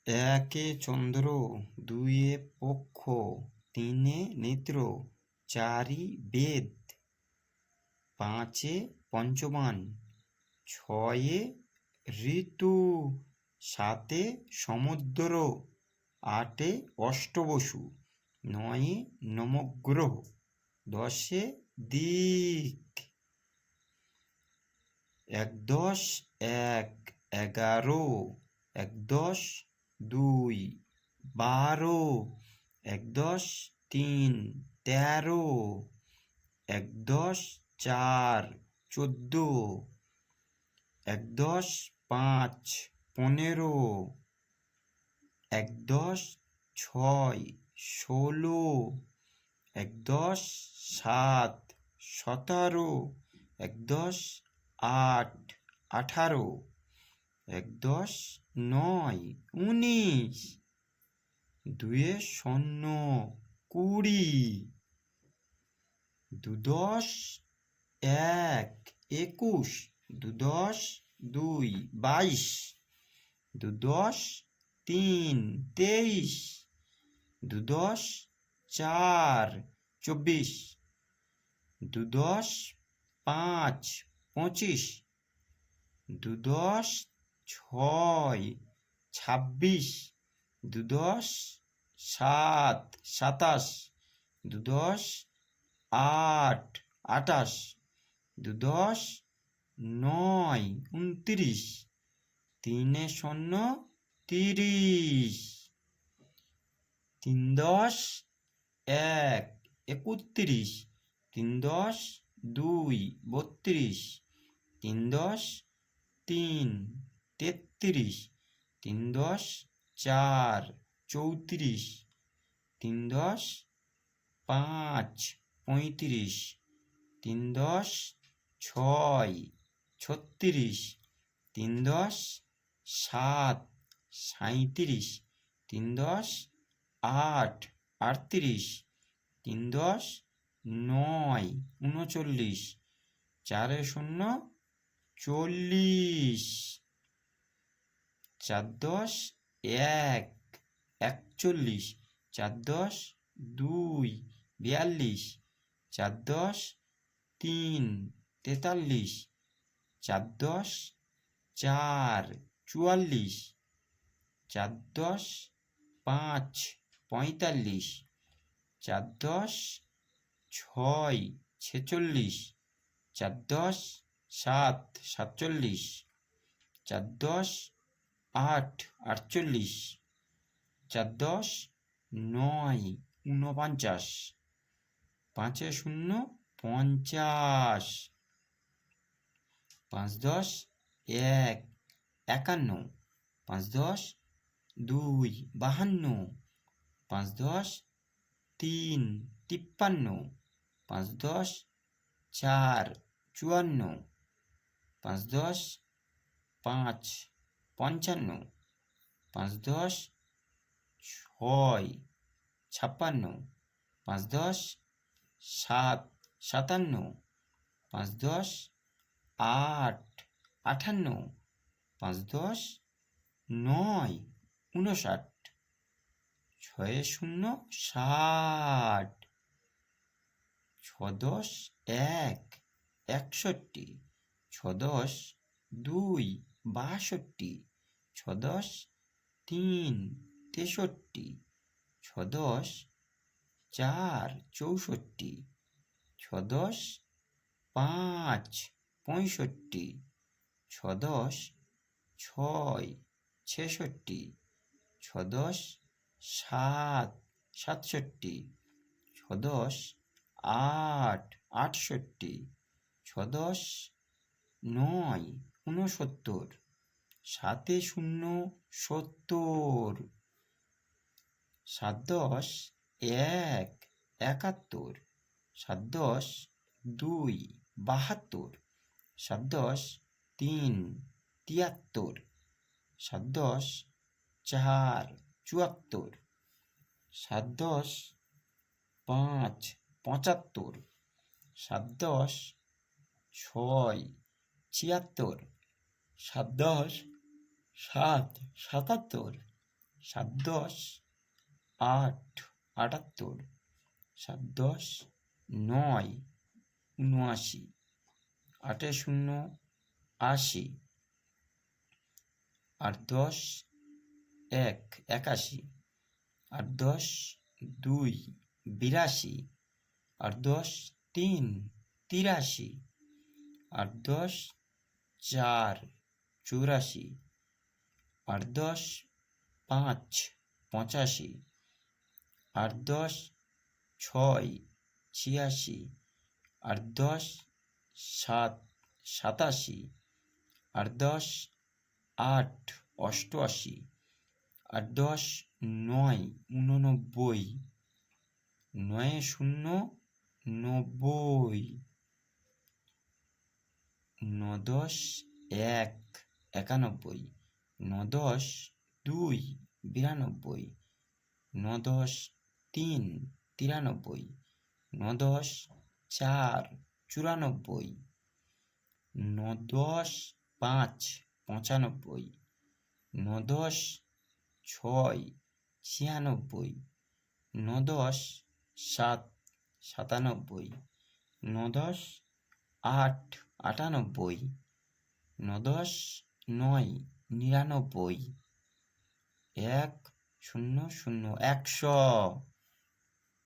একে চন্দ্র, দুইয়ে পক্ষ, তিনে নেত্র, চারি বেদ, পাঁচে পঞ্চবান, ছয়ে ঋতু, সাতে সমুদ্র, আটে অষ্টবসু, নয়ে নবগ্রহ, দশে দিক। একদশ এক, এগারো। একদশ দুই, 12। একদশ তিন, 13। একদশ চার, 14। একদশ পাঁচ, 15। একদশ ছয়, 16। একদশ সাত, 17। একদশ আট, 18। একদশ নয়, 19। দুয়ে শূন্য, 20। দুদশ এক, 21। দুদশ দুই, 22। দুদশ তিন, 23। দুদশ চার, 24। দুদশ পাঁচ, 25। দুদশ ছয়, 26। দুদশ সাত, 27। দুদশ আট, 28। দুদশ নয়, 29। তিনে শূন্য, 30। তিনদশ এক, 31। তিনদশ দুই, 32। তিনদশ তিন, 33। তিনদশ চার, 34। তিনদশ পাঁচ, 35। তিনদশ ছয়, 36। তিনদশ সাত, 37। তিনদশ আট, 38। তিনদশ নয়, 39। চারে শূন্য, 40। চারদশ এক, 41। চারদশ দুই, 42। চারদশ তিন, 43। চারদশ চার, 44। চারদশ পাঁচ, 45। চারদশ ছয়, 46। চারদশ সাত, 47। চারদশ আট, 48। চারদশ নয়, 49। পাঁচে শূন্য, 50। পাঁচদশ এক, 51। পাঁচদশ দুই, 52। পাঁচদশ তিন, 53। পাঁচদশ চার, 54। পাঁচদশ পাঁচ, 55। পাঁচদশ ছয়, 56। পাঁচদশ সাত, 57। পাঁচদশ আট, 58। পাঁচদশ নয়, 59। ছয়ে শূন্য, 60। ছদশ এক, 61। ছদশ দুই, 62। ছদশ তিন, 63। ছদশ চার, 64। ছদশ পাঁচ, 65। ছদশ ছয়, 66। ছদশ সাত, 67। ছদশ আট, 68। ছদশ নয়, 69। সাতে শূন্য, 70। সাতদশ এক, 71। সাতদশ দুই, 72। সাতদশ তিন, 73। সাতদশ চার, 74। সাতদশ পাঁচ, 75। সাতদশ ছয়, 76। সাতদশ সাত, 77। সাত দশ আট, 78, সাত দশ নয়, 79, 8 শূন্য 80, 8 10 1, 81, 8 10 2, 82, 8 10 3, 83, 8 10 4, 84, 8 10 5, 85, 8 10 6, 86, 8 10 7, 87, 8 10 8, 88, 8 10 9, 89, 9 শূন্য 90, 9 10 1, 91, 9 10 2, 92, 9 10 3, 93, 9 10 4, 94, 9 10 5, 95, 9 10 6, 96, 9 10 7, 97, 9 10 8, 98, 9 10 9, 99, 1 0 0, 100।